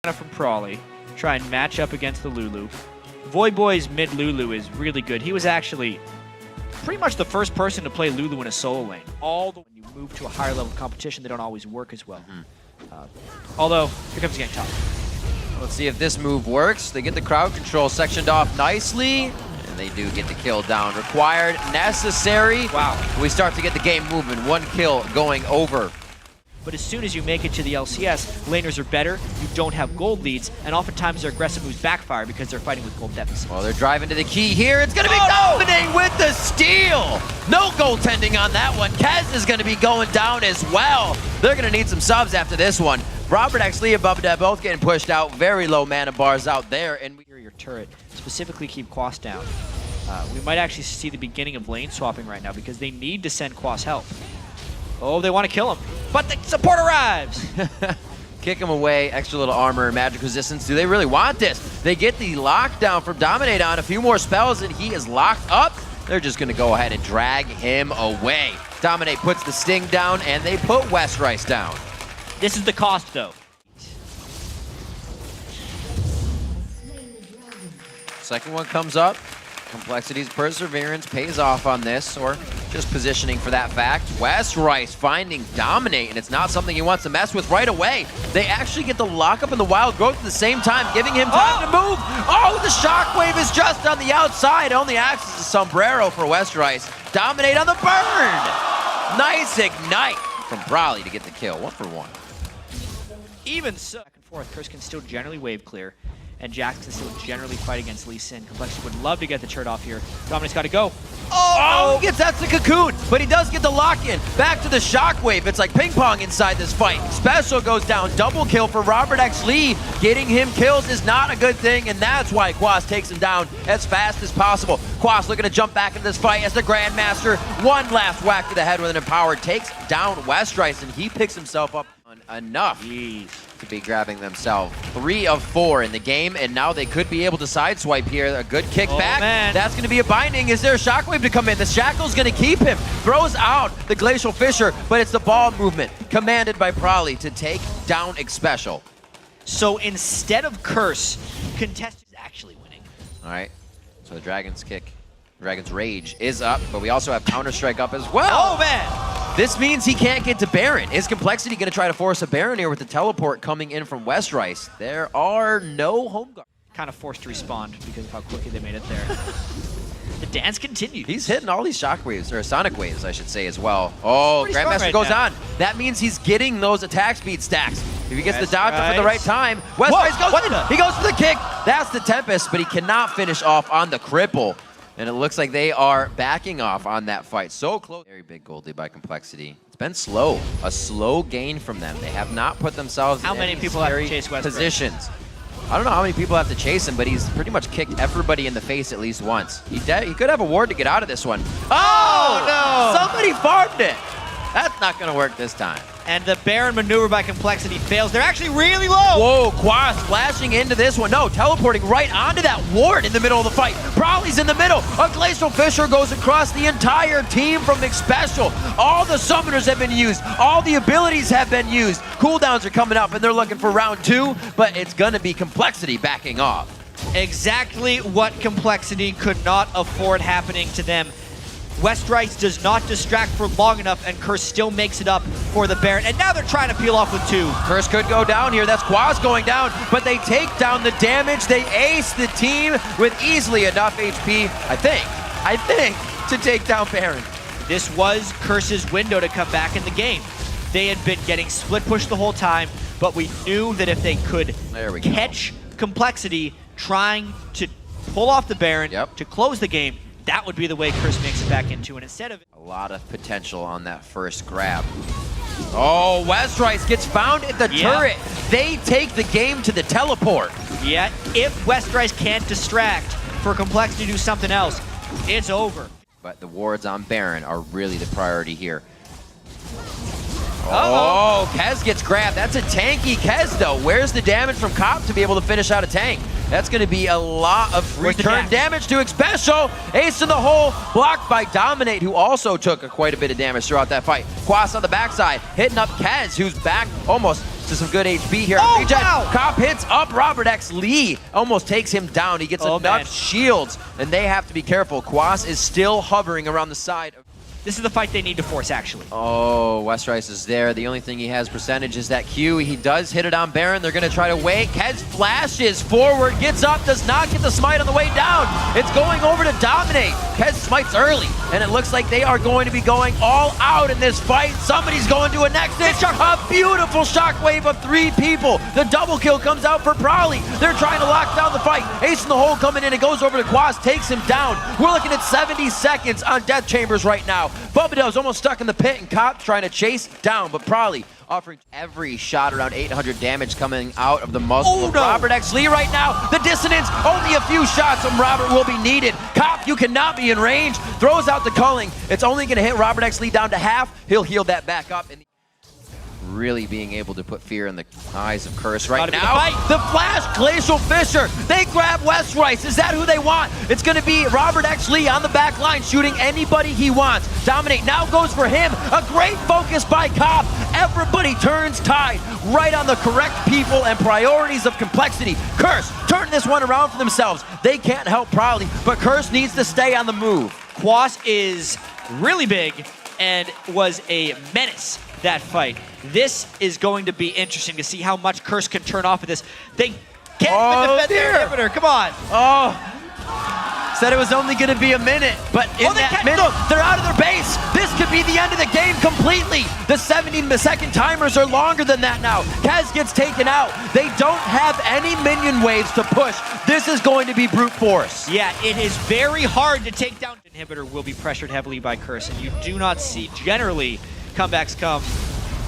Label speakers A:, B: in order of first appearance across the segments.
A: from Prawley, try and match up against the Lulu. Voyboy's mid Lulu is really good. He was actually pretty much the first person to play Lulu in a solo lane. When you move to a higher level of competition, they don't always work as well. Although, here comes getting tough.
B: Let's see if this move works. They get the crowd control sectioned off nicely, and they do get the kill down. Required, necessary.
A: Wow.
B: We start to get the game moving. 1 kill going over.
A: But as soon as you make it to the LCS, laners are better, you don't have gold leads, and oftentimes their aggressive moves backfire because they're fighting with gold deficit.
B: Well, they're driving to the key here. It's going to be Dominate with the steal. No goaltending on that one. Kez is going to be going down as well. They're going to need some subs after this one. Robert actually and Bubba both getting pushed out. Very low mana bars out there. And
A: your turret, specifically keep Quas down. We might actually see the beginning of lane swapping right now because they need to send Quas help. Oh, they want to kill him, but the support arrives.
B: Kick him away, extra little armor, magic resistance. Do they really want this? They get the lockdown from Dominate on, a few more spells, and he is locked up. They're just going to go ahead and drag him away. Dominate puts the sting down, and they put Westrice down.
A: This is the cost, though.
B: Second one comes up. Complexity's perseverance pays off on this, or just positioning for that fact. Westrice finding Dominate, and it's not something he wants to mess with right away. They actually get the lockup and the wild growth at the same time, giving him time to move. Oh, the shockwave is just on the outside. Only acts as a sombrero for Westrice. Dominate on the burn. Nice ignite from Brawley to get the kill. 1 for 1.
A: Even so, back and forth, Curse can still generally wave clear, and Jax can still generally fight against Lee Sin. Complexity would love to get the turret off here. Dominate's got to go.
B: Oh, he gets that's the cocoon, but he does get the lock-in. Back to the shockwave. It's like ping pong inside this fight. Special goes down. Double kill for Robert X. Lee. Getting him kills is not a good thing, and that's why Quas takes him down as fast as possible. Quas looking to jump back into this fight as the Grandmaster. One last whack to the head with an empower. Takes down Westrice, and he picks himself up enough to be grabbing themselves. 3 of 4 in the game, and now they could be able to sideswipe here. A good kickback. That's going to be a binding. Is there a shockwave to come in? The shackle's going to keep him. Throws out the Glacial Fissure, but it's the ball movement commanded by Prawley to take down Xpecial.
A: So instead of Curse, Contest is actually winning.
B: All right, so the Dragon's Kick, Dragon's Rage is up, but we also have Counter-Strike up as well.
A: Oh, man!
B: This means he can't get to Baron. Is Complexity going to try to force a Baron here with the teleport coming in from Westrice? There are no home guards.
A: Kind of forced to respawn because of how quickly they made it there. The dance continues.
B: He's hitting all these shockwaves, or sonic waves, I should say, as well. Oh, Grandmaster goes on. That means he's getting those attack speed stacks. If he gets the dodge up at the right time, Westrice he goes for the kick. That's the Tempest, but he cannot finish off on the cripple. And it looks like they are backing off on that fight. So close. Very big gold lead by Complexity. It's been slow. A slow gain from them. They have not put themselves in any scary positions. I don't know how many people have to chase him, but he's pretty much kicked everybody in the face at least once. He could have a ward to get out of this one. Oh, no! Somebody farmed it. That's not going to work this time.
A: And the Baron maneuver by Complexity fails. They're actually really low.
B: Whoa, Quas flashing into this one. No, teleporting right onto that ward in the middle of the fight. Brawley's in the middle. A Glacial Fissure goes across the entire team from Xpecial. All the summoners have been used. All the abilities have been used. Cooldowns are coming up, and they're looking for round 2, but it's going to be Complexity backing off.
A: Exactly what Complexity could not afford happening to them. Westrice does not distract for long enough, and Curse still makes it up for the Baron. And now they're trying to peel off with 2.
B: Curse could go down here. That's Quas going down, but they take down the damage. They ace the team with easily enough HP, I think, to take down Baron.
A: This was Curse's window to come back in the game. They had been getting split pushed the whole time, but we knew that if they could catch Complexity trying to pull off the Baron to close the game, that would be the way Curse makes it back into, and instead of
B: a lot of potential on that first grab. Oh, Westrice gets found at the turret. They take the game to the teleport.
A: Yeah, if Westrice can't distract for Complexity to do something else, it's over.
B: But the wards on Baron are really the priority here. Oh, Kez gets grabbed. That's a tanky Kez, though. Where's the damage from Cop to be able to finish out a tank? That's going to be a lot of return damage to Xpecial. Ace in the hole, blocked by Dominate, who also took quite a bit of damage throughout that fight. Quas on the backside, hitting up Kez, who's back almost to some good HP here.
A: Oh,
B: Reject.
A: wow!
B: Cop hits up Robert X. Lee. Almost takes him down. He gets enough
A: man.
B: shields, and they have to be careful. Quas is still hovering around the side.
A: This is the fight they need to force, actually.
B: Oh, Westrice is there. The only thing he has percentage is that Q. He does hit it on Baron. They're going to try to wait. Kez flashes forward, gets up, does not get the smite on the way down. It's going over to dominate. Kez smites early, and it looks like they are going to be going all out in this fight. Somebody's going to a Nexus. A beautiful shockwave of 3 people. The double kill comes out for Prowley. They're trying to lock down the fight. Ace in the hole coming in. It goes over to Quas, takes him down. We're looking at 70 seconds on Death Chambers right now. Bubbadel's almost stuck in the pit, and Cop trying to chase down, but Prowley offering every shot around 800 damage coming out of the muzzle of Robert X. Lee right now. The dissonance, only a few shots from Robert will be needed. Cop, you cannot be in range. Throws out the culling. It's only going to hit Robert X. Lee down to half. He'll heal that back up. Really being able to put fear in the eyes of Curse right now. The flash, Glacial Fisher. They grab Westrice. Is that who they want? It's going to be Robert X. Lee on the back line, shooting anybody he wants. Dominate now goes for him. A great focus by Cop. Everybody turns tide right on the correct people and priorities of complexity. Curse, turn this one around for themselves. They can't help Prowley, but Curse needs to stay on the move.
A: Quas is really big and was a menace that fight. This is going to be interesting to see how much Curse can turn off of this. They can't even defend their inhibitor. Come on.
B: Oh. Said it was only going to be a minute, but in that minute, they're out of their base. This could be the end of the game completely. The 70-second timers are longer than that now. Kez gets taken out. They don't have any minion waves to push. This is going to be brute force.
A: Yeah, it is very hard to take down. Inhibitor will be pressured heavily by Curse, and you do not see, generally, comebacks come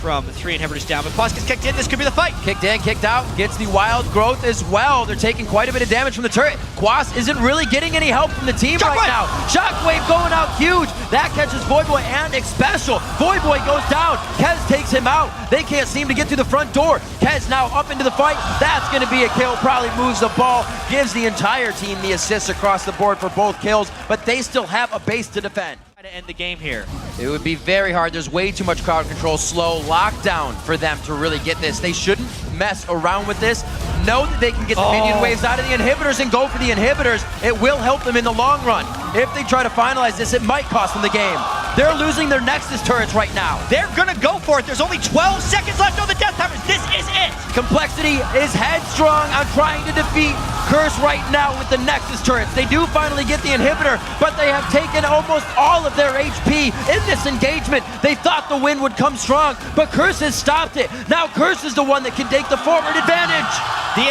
A: from 3 inhibitors down, but Quas gets kicked in. This could be the fight.
B: Kicked in, kicked out, gets the wild growth as well. They're taking quite a bit of damage from the turret. Quas isn't really getting any help from the team right now. Shockwave going out huge. That catches Voyboy and Xpecial. Voyboy goes down. Kez takes him out. They can't seem to get through the front door. Kez now up into the fight. That's going to be a kill. Probably moves the ball, gives the entire team the assists across the board for both kills, but they still have a base to defend.
A: To end the game here.
B: It would be very hard. There's way too much crowd control. Slow lockdown for them to really get this. They shouldn't mess around with this. Know that they can get the minion waves out of the inhibitors and go for the inhibitors. It will help them in the long run. If they try to finalize this, it might cost them the game. They're losing their Nexus turrets right now.
A: They're gonna go for it. There's only 12 seconds left on the death timers. This is it.
B: Complexity is headstrong on trying to defeat Curse right now with the Nexus turrets. They do finally get the inhibitor, but they have taken almost all of their HP in this engagement. They thought the win would come strong, but Curse has stopped it. Now Curse is the one that can take the forward advantage.
A: The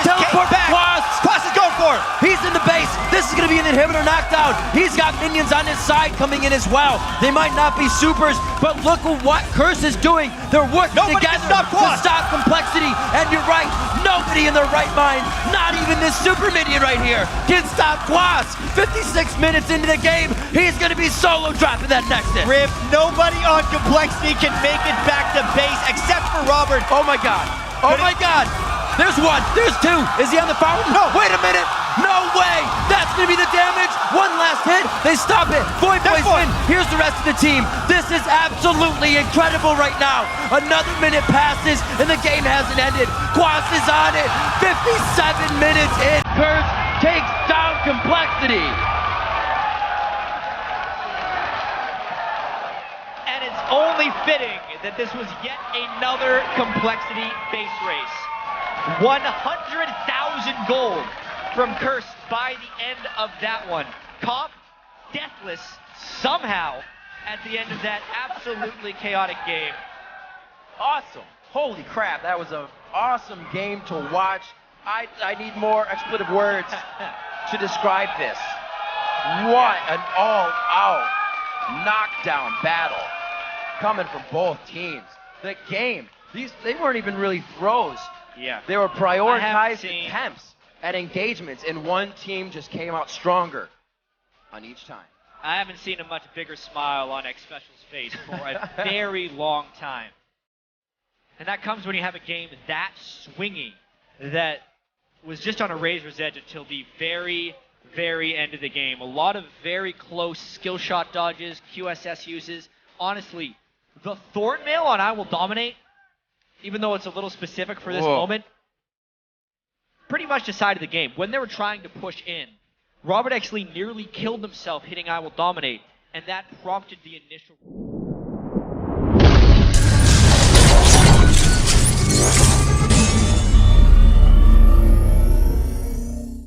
A: teleport
B: back.
A: Quas is going for it.
B: He's in the base. This is going to be an inhibitor knockdown. He's got minions on his side coming in as well. They might not be supers, but look at what Curse is doing. They're working together to stop Complexity. And you're right, nobody in their right mind, not even this super minion right here, can stop Quas. 56 minutes into the game, he's going to be solo dropping that Nexus.
A: Rip, nobody on Complexity can make it back to base except for Robert.
B: Oh my God. Oh my God. There's one, there's two. Is he on the fountain? No, wait a minute. No way. That's going to be the damage. One last hit. They stop it. Voyboy's win. Here's the rest of the team. This is absolutely incredible right now. Another minute passes and the game hasn't ended. Quas is on it. 57 minutes in. Curse takes down Complexity.
A: And it's only fitting that this was yet another Complexity base race. 100,000 gold from Curse by the end of that one. Comp deathless somehow at the end of that absolutely chaotic game.
B: Awesome. Holy crap, that was an awesome game to watch. I need more expletive words to describe this. What an all-out knockdown battle coming from both teams. The game, they weren't even really throws.
A: Yeah.
B: They were prioritized attempts at engagements, and one team just came out stronger on each time.
A: I haven't seen a much bigger smile on Xpecial's face for a very long time. And that comes when you have a game that swingy, that was just on a razor's edge until the very, very end of the game. A lot of very close skill shot dodges, QSS uses. Honestly, the Thornmail on I Will Dominate even though it's a little specific for this
B: Whoa.
A: moment, pretty much decided the game. When they were trying to push in, Robert X. Lee nearly killed himself hitting I Will Dominate, and that prompted the initial...